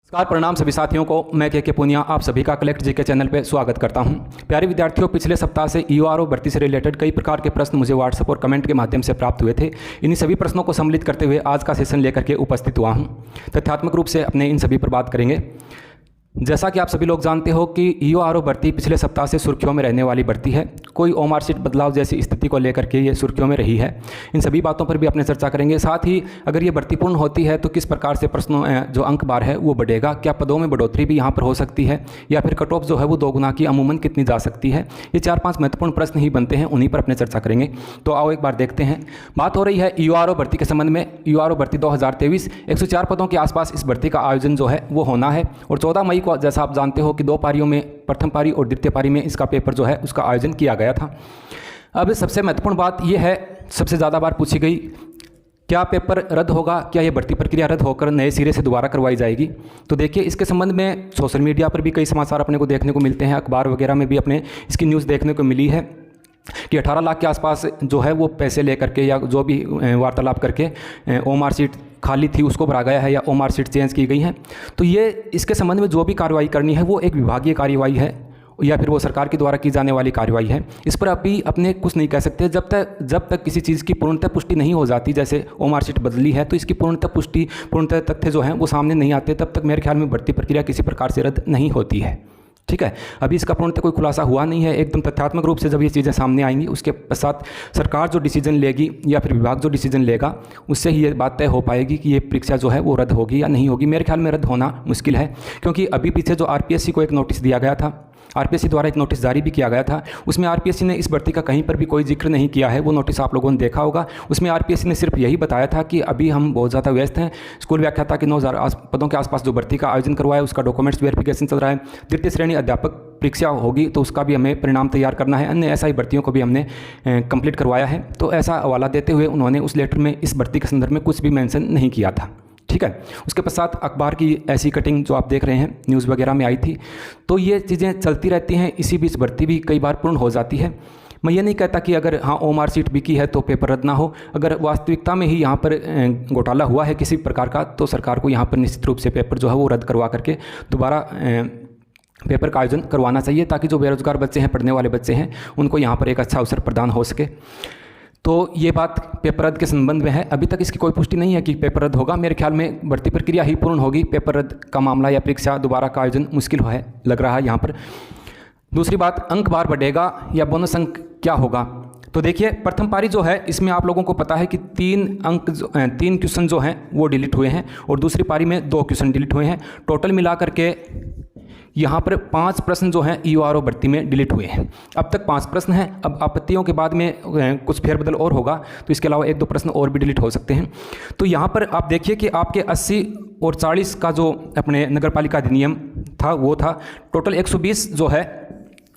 नमस्कार, प्रणाम सभी साथियों को। मैं के पुनिया आप सभी का कलेक्ट जीके चैनल पे स्वागत करता हूं। प्यारे विद्यार्थियों, पिछले सप्ताह से ईओआरओ भर्ती से रिलेटेड कई प्रकार के प्रश्न मुझे व्हाट्सएप और कमेंट के माध्यम से प्राप्त हुए थे। इन्हीं सभी प्रश्नों को सम्मिलित करते हुए आज का सेशन लेकर के उपस्थित हुआ हूं। तथ्यात्मक रूप से अपने इन सभी पर बात करेंगे। जैसा कि आप सभी लोग जानते हो कि ईओआरओ भर्ती पिछले सप्ताह से सुर्खियों में रहने वाली भर्ती है। कोई ओमार शीट बदलाव जैसी स्थिति को लेकर के ये सुर्खियों में रही है। इन सभी बातों पर भी अपने चर्चा करेंगे। साथ ही अगर ये भर्ती पूर्ण होती है तो किस प्रकार से प्रश्नों जो अंक बार है वो बढ़ेगा, क्या पदों में बढ़ोतरी भी यहाँ पर हो सकती है, या फिर कट ऑफ जो है वो 2 गुना की अमूमन कितनी जा सकती है। ये 4-5 महत्वपूर्ण प्रश्न ही बनते हैं, उन्हीं पर अपने चर्चा करेंगे। तो आओ एक बार देखते हैं। बात हो रही है ईओआरओ भर्ती के संबंध में। ईओआरओ भर्ती 2023 104 पदों के आसपास इस भर्ती का आयोजन जो है वो होना है और 14 मई को जैसा आप जानते हो कि 2 पारियों में, प्रथम पारी और द्वितीय पारी में इसका पेपर जो है उसका आयोजन किया गया था। अब सबसे महत्वपूर्ण बात यह है, सबसे ज़्यादा बार पूछी गई, क्या पेपर रद्द होगा, क्या ये भर्ती प्रक्रिया रद्द होकर नए सिरे से दोबारा करवाई जाएगी। तो देखिए, इसके संबंध में सोशल मीडिया पर भी कई समाचार अपने को देखने को मिलते हैं, अखबार वगैरह में भी अपने इसकी न्यूज़ देखने को मिली है कि 18 लाख के आसपास जो है वो पैसे लेकर के या जो भी वार्तालाप करके ओमार सीट खाली थी उसको भरा गया है या ओमार सीट चेंज की गई हैं। तो ये इसके संबंध में जो भी कार्रवाई करनी है वो एक विभागीय कार्रवाई है या फिर वो सरकार के द्वारा की जाने वाली कार्रवाई है। इस पर अभी अपने कुछ नहीं कह सकते जब तक किसी चीज़ की पूर्णतः पुष्टि नहीं हो जाती। जैसे ओमार सीट बदली है तो इसकी पूर्णतः तथ्य जो हैं वो सामने नहीं आते, तब तक मेरे ख्याल में भर्ती प्रक्रिया किसी प्रकार से रद्द नहीं होती है। ठीक है, अभी इसका पूर्णतः कोई खुलासा हुआ नहीं है। एकदम तथ्यात्मक रूप से जब ये चीज़ें सामने आएंगी उसके पश्चात सरकार जो डिसीजन लेगी या फिर विभाग जो डिसीजन लेगा उससे ही ये बात तय हो पाएगी कि ये परीक्षा जो है वो रद्द होगी या नहीं होगी। मेरे ख्याल में रद्द होना मुश्किल है, क्योंकि अभी पीछे जो आरपीएससी को एक नोटिस दिया गया था, आरपीएससी द्वारा एक नोटिस जारी भी किया गया था, उसमें आरपीएससी ने इस भर्ती का कहीं पर भी कोई जिक्र नहीं किया है। वो नोटिस आप लोगों ने देखा होगा। उसमें आरपीएससी ने सिर्फ यही बताया था कि अभी हम बहुत ज़्यादा व्यस्त हैं। स्कूल व्याख्याता के 9000 पदों के आसपास जो भर्ती का आयोजन करवाया उसका डॉक्यूमेंट्स वेरिफिकेशन चल रहा है। द्वितीय श्रेणी अध्यापक परीक्षा होगी तो उसका भी हमें परिणाम तैयार करना है। अन्य ऐसा ही भर्तियों को भी हमने कंप्लीट करवाया है। तो ऐसा हवाला देते हुए उन्होंने उस लेटर में इस भर्ती के संदर्भ में कुछ भी मेंशन नहीं किया था। ठीक है, उसके पश्चात अखबार की ऐसी कटिंग जो आप देख रहे हैं न्यूज़ वगैरह में आई थी। तो ये चीज़ें चलती रहती हैं। इसी बीच भर्ती भी कई बार पूर्ण हो जाती है। मैं ये नहीं कहता कि अगर हाँ ओमार सीट बिकी है तो पेपर रद्द ना हो। अगर वास्तविकता में ही यहाँ पर घोटाला हुआ है किसी प्रकार का तो सरकार को यहाँ पर निश्चित रूप से पेपर जो है वो रद्द करवा करके दोबारा पेपर का आयोजन करवाना चाहिए, ताकि जो बेरोजगार बच्चे हैं, पढ़ने वाले बच्चे हैं, उनको यहाँ पर एक अच्छा अवसर प्रदान हो सके। तो ये बात पेपर रद्द के संबंध में है। अभी तक इसकी कोई पुष्टि नहीं है कि पेपर रद्द होगा। मेरे ख्याल में भर्ती प्रक्रिया ही पूर्ण होगी। पेपर रद्द का मामला या परीक्षा दोबारा का आयोजन मुश्किल है, लग रहा है यहाँ पर। दूसरी बात, अंक बार बढ़ेगा या बोनस अंक क्या होगा। तो देखिए, प्रथम पारी जो है इसमें आप लोगों को पता है कि 3 क्वेश्चन जो हैं वो डिलीट हुए हैं और दूसरी पारी में 2 क्वेश्चन डिलीट हुए हैं। टोटल मिला करके यहाँ पर 5 प्रश्न जो हैं ईओआरओ भर्ती में डिलीट हुए हैं। अब तक 5 प्रश्न हैं। अब आपत्तियों के बाद में कुछ फेरबदल और होगा तो इसके अलावा 1-2 प्रश्न और भी डिलीट हो सकते हैं। तो यहाँ पर आप देखिए कि आपके 80 और 40 का जो अपने नगर पालिका अधिनियम था वो था। टोटल 120 जो है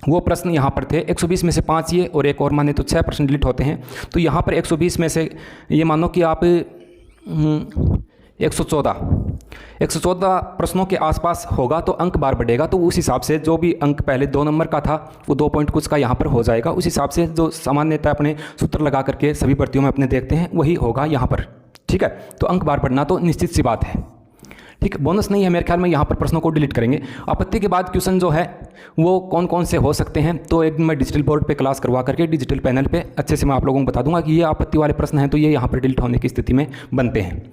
वो प्रश्न यहाँ पर थे। 120 में से 5 ये और एक और माने तो 6 प्रश्न डिलीट होते हैं। तो यहाँ पर 120 में से ये मानो कि आप 114 प्रश्नों के आसपास होगा तो अंक बार बढ़ेगा। तो उस हिसाब से जो भी अंक पहले 2 नंबर का था वो 2 पॉइंट कुछ का यहाँ पर हो जाएगा। उस हिसाब से जो सामान्यतः अपने सूत्र लगा करके सभी भर्तियों में अपने देखते हैं वही होगा यहाँ पर। ठीक है, तो अंक बार बढ़ना तो निश्चित सी बात है। ठीक, बोनस नहीं है मेरे ख्याल में। यहाँ पर प्रश्नों को डिलीट करेंगे। आपत्ति के बाद क्वेश्चन जो है वो कौन कौन से हो सकते हैं तो एक मैं डिजिटल बोर्ड पे क्लास करवा करके डिजिटल पैनल पे अच्छे से मैं आप लोगों को बता दूंगा कि ये आपत्ति वाले प्रश्न हैं तो ये यहाँ पर डिलीट होने की स्थिति में बनते हैं।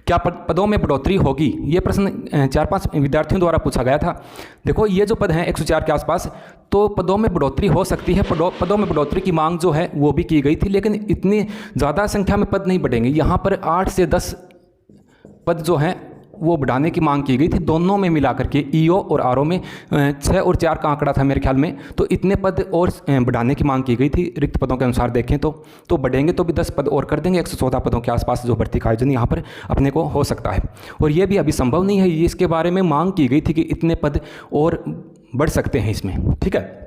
क्या पदों में बढ़ोतरी होगी, ये प्रश्न 4-5 विद्यार्थियों द्वारा पूछा गया था। देखो, ये जो पद हैं 104 के आसपास, तो पदों में बढ़ोतरी हो सकती है। पदों में बढ़ोतरी की मांग जो है वो भी की गई थी, लेकिन इतनी ज़्यादा संख्या में पद नहीं बढ़ेंगे। यहाँ पर 8 से 10 पद जो हैं वो बढ़ाने की मांग की गई थी। दोनों में मिला करके ईओ और आरओ में 6 और 4 का आंकड़ा था मेरे ख्याल में। तो इतने पद और बढ़ाने की मांग की गई थी। रिक्त पदों के अनुसार देखें तो बढ़ेंगे तो भी 10 पद और कर देंगे। 114 पदों के आसपास जो भर्ती का आयोजन यहाँ पर अपने को हो सकता है। और ये भी अभी संभव नहीं है, ये इसके बारे में मांग की गई थी कि इतने पद और बढ़ सकते हैं इसमें। ठीक है,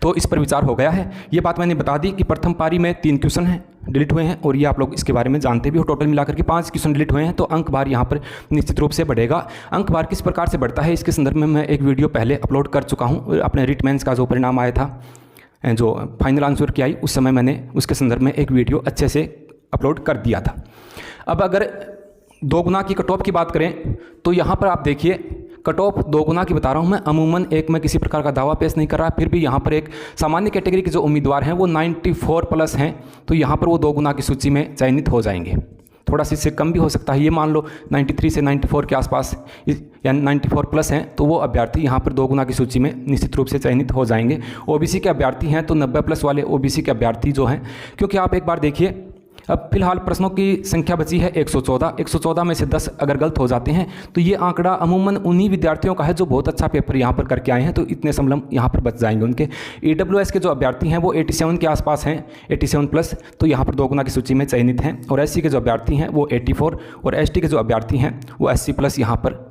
तो इस पर विचार हो गया है। ये बात मैंने बता दी कि प्रथम पारी में 3 क्वेश्चन हैं डिलीट हुए हैं और ये आप लोग इसके बारे में जानते भी हो। टोटल मिलाकर के 5 क्वेश्चन डिलीट हुए हैं तो अंक बार यहाँ पर निश्चित रूप से बढ़ेगा। अंक बार किस प्रकार से बढ़ता है इसके संदर्भ में मैं एक वीडियो पहले अपलोड कर चुका हूँ। अपने रिट मेंस का जो परिणाम आया था, जो फाइनल आंसर की आई, उस समय मैंने उसके संदर्भ में एक वीडियो अच्छे से अपलोड कर दिया था। अब अगर 2 गुना की कट ऑफ की बात करें तो यहाँ पर आप देखिए कट ऑफ 2 गुना की बता रहा हूँ मैं। अमूमन एक मैं किसी प्रकार का दावा पेश नहीं कर रहा, फिर भी यहाँ पर एक सामान्य कैटेगरी के जो उम्मीदवार हैं वो 94 प्लस हैं, तो यहाँ पर वो 2 गुना की सूची में चयनित हो जाएंगे। थोड़ा सा इससे कम भी हो सकता है, ये मान लो 93 से 94 के आसपास यानी 94 प्लस हैं, तो वो अभ्यर्थी यहाँ पर 2 गुना की सूची में निश्चित रूप से चयनित हो जाएंगे। ओबीसी के अभ्यर्थी हैं तो 90 प्लस वाले ओबीसी के अभ्यर्थी जो हैं, क्योंकि आप एक बार देखिए, अब फिलहाल प्रश्नों की संख्या बची है 114 में से 10 अगर गलत हो जाते हैं तो ये आंकड़ा अमूमन उन्हीं विद्यार्थियों का है जो बहुत अच्छा पेपर यहाँ पर करके आए हैं, तो इतने समलम यहाँ पर बच जाएंगे उनके। EWS के जो अभ्यर्थी हैं वो 87 के आसपास हैं, 87 प्लस, तो यहाँ पर 2 गुना की सूची में चयनित हैं। और SC के जो अभ्यर्थी हैं वो 84 और ST के जो अभ्यर्थी हैं वो 80 प्लस यहाँ पर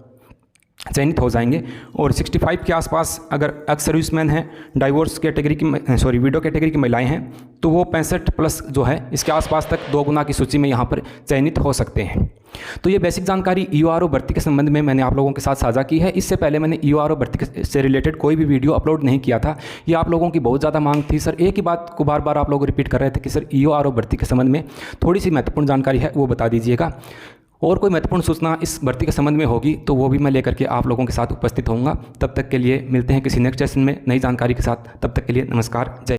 चयनित हो जाएंगे। और 65 के आसपास अगर एक्स सर्विसमैन हैं, डाइवोर्स कैटेगरी की विडो कैटेगरी की महिलाएं हैं, तो वो 65 प्लस जो है इसके आसपास तक 2 गुना की सूची में यहाँ पर चयनित हो सकते हैं। तो ये बेसिक जानकारी EORO भर्ती के संबंध में मैंने आप लोगों के साथ साझा की है। इससे पहले मैंने EORO भर्ती से रिलेटेड कोई भी वीडियो अपलोड नहीं किया था। ये आप लोगों की बहुत ज़्यादा मांग थी, सर एक ही बात को बार बार आप लोग रिपीट कर रहे थे कि सर EORO भर्ती के संबंध में थोड़ी सी महत्वपूर्ण जानकारी है वो बता दीजिएगा। और कोई महत्वपूर्ण सूचना इस भर्ती के संबंध में होगी तो वो भी मैं लेकर के आप लोगों के साथ उपस्थित होऊंगा। तब तक के लिए मिलते हैं किसी नेक्स्ट सेशन में नई जानकारी के साथ। तब तक के लिए नमस्कार, जय।